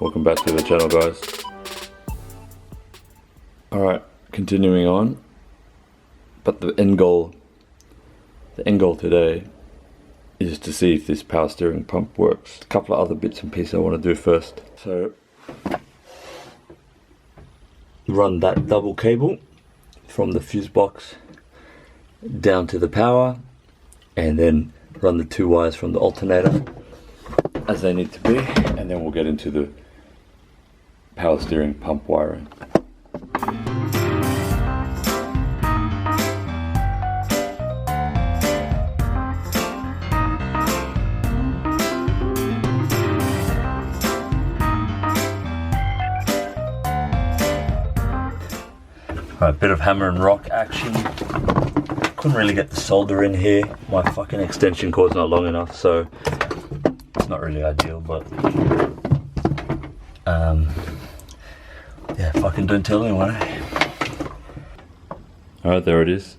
Welcome back to the channel, guys. Alright, continuing on. But the end goal today is to see if this power steering pump works. A couple of other bits and pieces I want to do first. So, run that double cable from the fuse box down to the power, and then run the 2 wires from the alternator as they need to be, and then we'll get into the power steering pump wiring. A bit of hammer and rock action. Couldn't really get the solder in here. My fucking extension cord's not long enough, so it's not really ideal, but yeah, fucking don't tell anyone. Alright, there it is.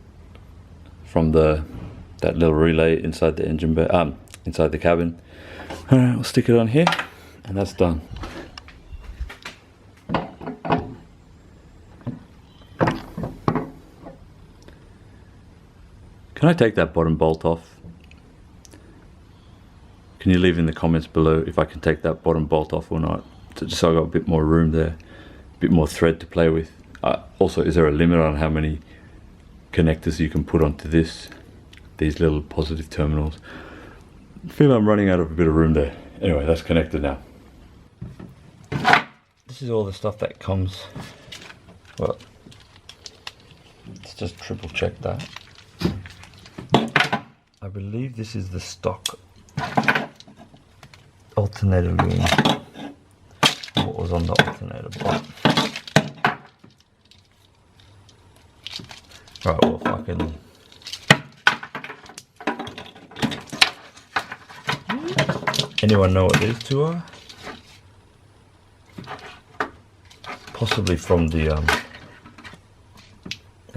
From that little relay inside the engine bay, inside the cabin. Alright, we'll stick it on here, and that's done. Can I take that bottom bolt off? Can you leave in the comments below if I can take that bottom bolt off or not? So just so I got a bit more room there, a bit more thread to play with. Also, is there a limit on how many connectors you can put onto these little positive terminals? I feel I'm running out of a bit of room there. Anyway, that's connected now. This is all the stuff that comes. Well, let's just triple check that. I believe this is the stock alternator ring. What was on the alternator block? Right, well, fucking. Anyone know what these two are? Possibly from the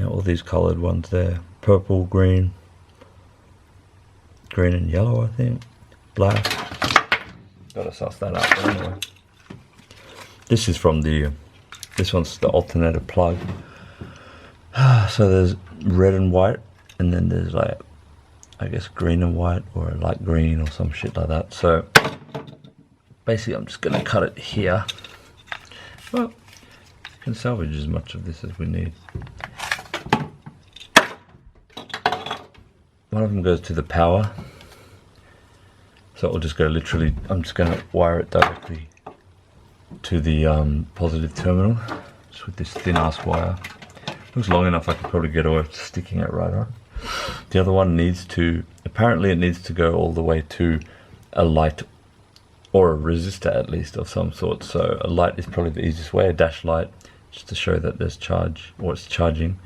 all these coloured ones there. Purple, green and yellow, I think. Black. Gotta suss that out, but anyway. This is from this one's the alternator plug. So there's red and white, and then there's like, I guess green and white, or a light green, or some shit like that. So basically I'm just gonna cut it here. Well, you can salvage as much of this as we need. One of them goes to the power, so it will just go literally, I'm just going to wire it directly to the positive terminal, just with this thin ass wire. Looks long enough, I could probably get away with sticking it right on. The other one apparently it needs to go all the way to a light, or a resistor at least, of some sort. So a light is probably the easiest way, a dash light, just to show that there's charge, or it's charging.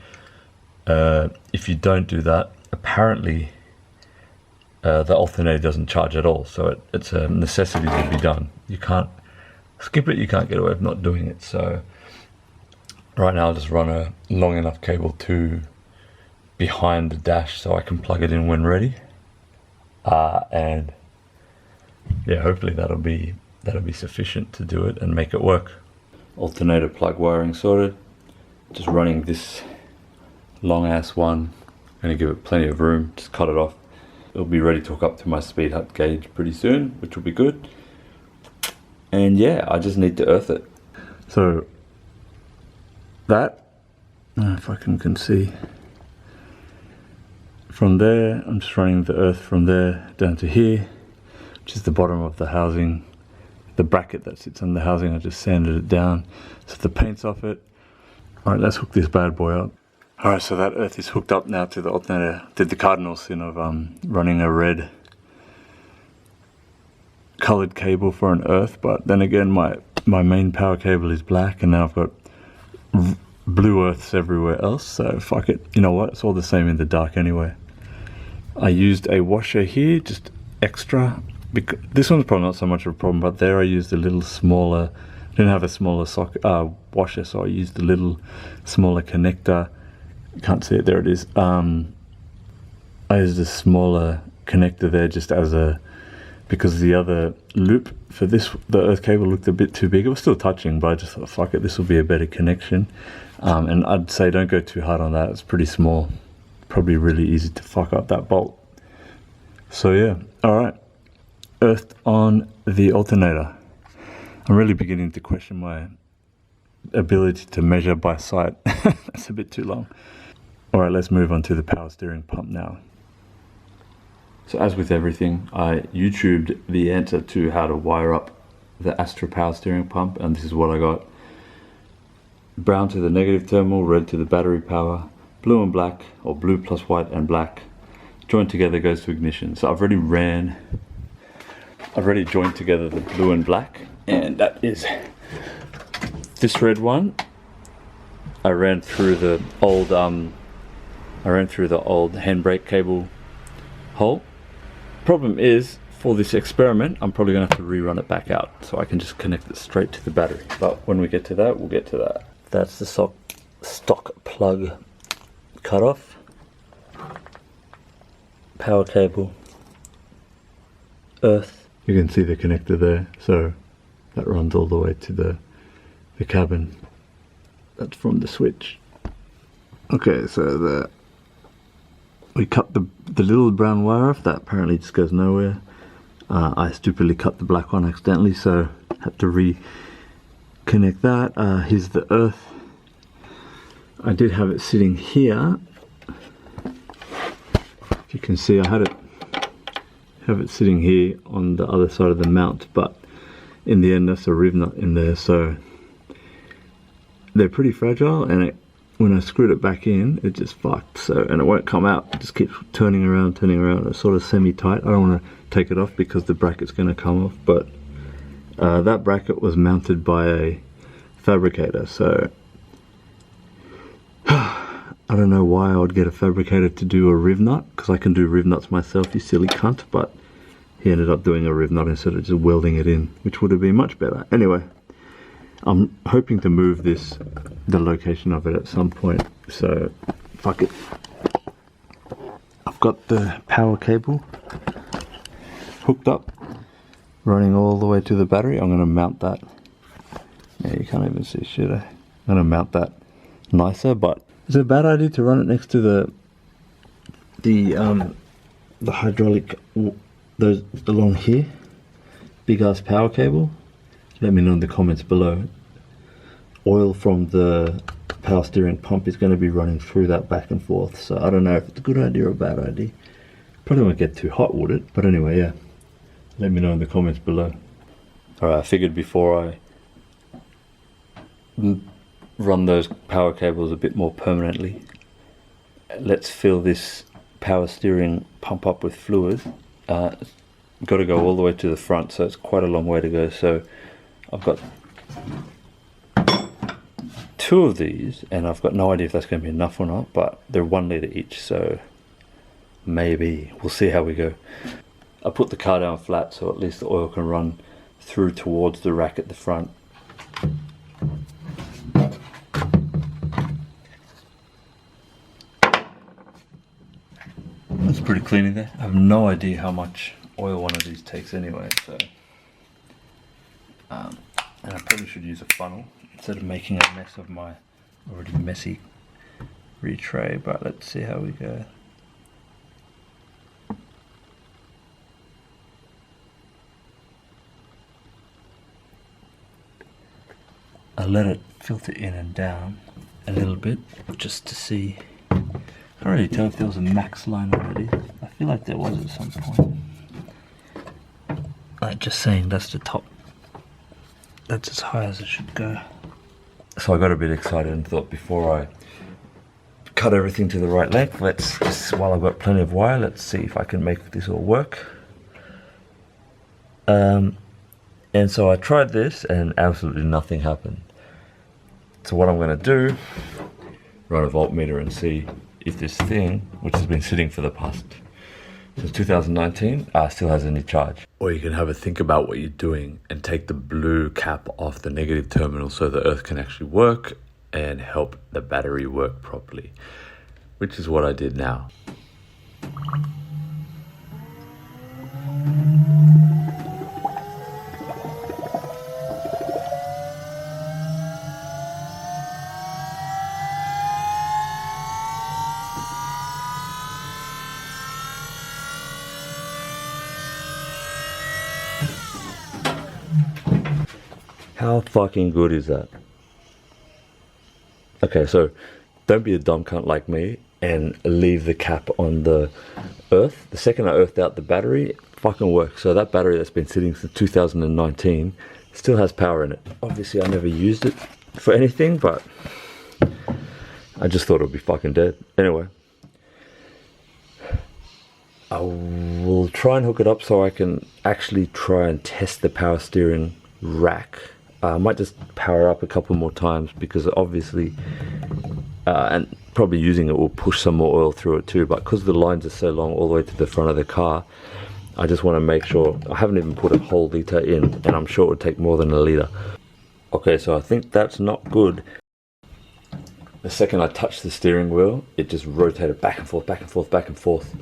If you don't do that, apparently the alternator doesn't charge at all, so it's a necessity to be done. You can't skip it, you can't get away with not doing it. So right now I'll just run a long enough cable to behind the dash so I can plug it in when ready, and yeah, hopefully that'll be sufficient to do it and make it work. Alternator plug wiring sorted. Just running this long ass one. Going to give it plenty of room, just cut it off. It'll be ready to hook up to my speed hut gauge pretty soon, which will be good. And yeah, I just need to earth it. So that, if I can see, from there, I'm just running the earth from there down to here, which is the bottom of the housing. The bracket that sits on the housing, I just sanded it down so the paint's off it. Alright, let's hook this bad boy up. Alright, so that earth is hooked up now to the alternator. Did the cardinal sin of running a red coloured cable for an earth, but then again my main power cable is black, and now I've got blue earths everywhere else, so fuck it. You know what, it's all the same in the dark anyway. I used a washer here, just extra. Because this one's probably not so much of a problem, but there I used a little smaller, didn't have a smaller washer, so I used a little smaller connector. You can't see it, there it is. I used a smaller connector there just as a because the other loop for this, the earth cable, looked a bit too big. It was still touching, but I just thought, fuck it, this will be a better connection. And I'd say don't go too hard on that. It's pretty small, probably really easy to fuck up that bolt. So yeah, all right, earthed on the alternator. I'm really beginning to question my ability to measure by sight. That's a bit too long. All right, let's move on to the power steering pump now. So as with everything, I YouTubed the answer to how to wire up the Astra power steering pump, and this is what I got. Brown to the negative terminal, red to the battery power, blue and black, or blue plus white and black. Joined together goes to ignition. So I've already joined together the blue and black, and that is this red one. I ran through the old handbrake cable hole. Problem is, for this experiment, I'm probably gonna have to rerun it back out so I can just connect it straight to the battery. But when we get to that, we'll get to that. That's the stock plug cutoff. Power cable. Earth. You can see the connector there, so that runs all the way to the cabin. That's from the switch. Okay, so we cut the little brown wire off. That apparently just goes nowhere. I stupidly cut the black one accidentally, so had to reconnect that. Here's the earth. I did have it sitting here. If you can see, I have it sitting here on the other side of the mount, but in the end that's a riv nut in there, so they're pretty fragile, and when I screwed it back in, it just fucked. So, and it won't come out. It just keeps turning around. It's sort of semi-tight. I don't want to take it off because the bracket's going to come off, but that bracket was mounted by a fabricator, so I don't know why I would get a fabricator to do a riv nut, because I can do riv nuts myself, you silly cunt, but he ended up doing a riv nut instead of just welding it in, which would have been much better. Anyway, I'm hoping to move the location of it at some point, so fuck it. I've got the power cable hooked up, running all the way to the battery. I'm going to mount that. Yeah, you can't even see shit. I'm going to mount that nicer, but is it a bad idea to run it next to the hydraulic, those along here, big ass power cable? Let me know in the comments below. Oil from the power steering pump is going to be running through that back and forth, so I don't know if it's a good idea or a bad idea. Probably won't get too hot, would it? But anyway, yeah, let me know in the comments below. Alright, I figured before I run those power cables a bit more permanently, let's fill this power steering pump up with fluid. Got to go all the way to the front, so it's quite a long way to go. So I've got 2 of these, and I've got no idea if that's going to be enough or not, but they're 1 litre each, so maybe. We'll see how we go. I put the car down flat so at least the oil can run through towards the rack at the front. That's pretty clean in there. I have no idea how much oil one of these takes anyway, so and I probably should use a funnel instead of making a mess of my already messy retray, but let's see how we go. I let it filter in and down a little bit just to see. I can't really tell if there was a max line already. I feel like there was at some point. Like, just saying, that's the top. That's as high as it should go. So I got a bit excited and thought, before I cut everything to the right length, while I've got plenty of wire, let's see if I can make this all work. And so I tried this and absolutely nothing happened. So what I'm going to do, run a voltmeter and see if this thing, which has been sitting for the past since 2019, still has any charge. Or you can have a think about what you're doing and take the blue cap off the negative terminal so the earth can actually work and help the battery work properly, which is what I did now. How fucking good is that? Okay, so don't be a dumb cunt like me and leave the cap on the earth. The second I earthed out the battery, it fucking works. So that battery that's been sitting since 2019 still has power in it. Obviously I never used it for anything, but I just thought it would be fucking dead. Anyway, I will try and hook it up so I can actually try and test the power steering rack. I might just power up a couple more times because obviously, and probably using it will push some more oil through it too, but because the lines are so long all the way to the front of the car, I just want to make sure. I haven't even put a whole litre in, and I'm sure it would take more than a litre. Okay, so I think that's not good. The second I touched the steering wheel, it just rotated back and forth, back and forth, back and forth,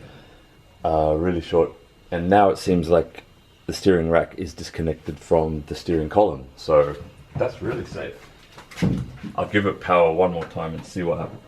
really short. And now it seems like the steering rack is disconnected from the steering column. So that's really safe. I'll give it power one more time and see what happens.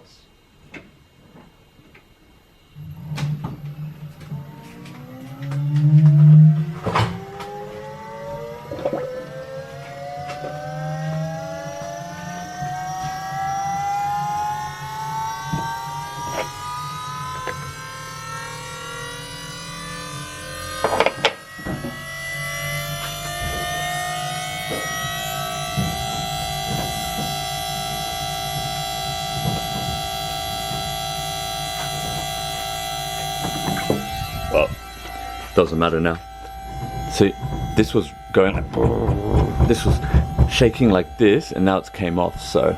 Well, doesn't matter now. See, this was going like, this was shaking like this, and now it's came off. So,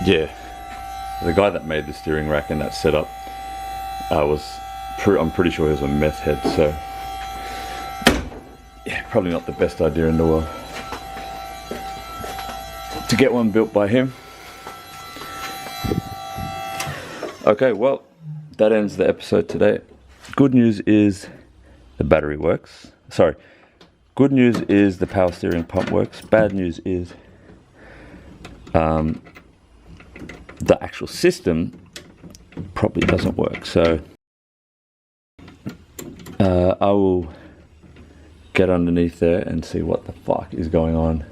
yeah, the guy that made the steering rack and that setup I'm pretty sure he was a meth head. So, yeah, probably not the best idea in the world to get one built by him. Okay, well, that ends the episode today. Good news is the battery works. Sorry. Good news is the power steering pump works. Bad news is the actual system probably doesn't work. So I will get underneath there and see what the fuck is going on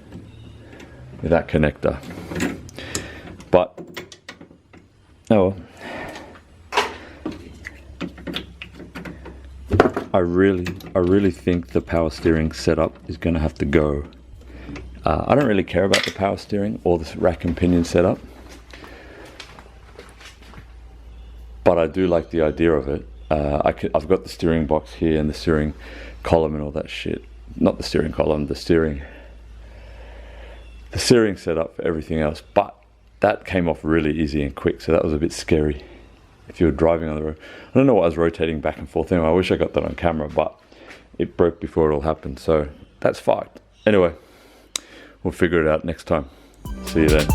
with that connector. But, oh well. I really think the power steering setup is going to have to go. I don't really care about the power steering or this rack and pinion setup, but I do like the idea of it. I've got the steering box here and the steering column and all that shit. Not the steering column, the steering setup for everything else. But that came off really easy and quick, so that was a bit scary. If you were driving on the road, I don't know what I was rotating back and forth. Anyway, I wish I got that on camera, but it broke before it all happened. So that's fucked. Anyway, we'll figure it out next time. See you then.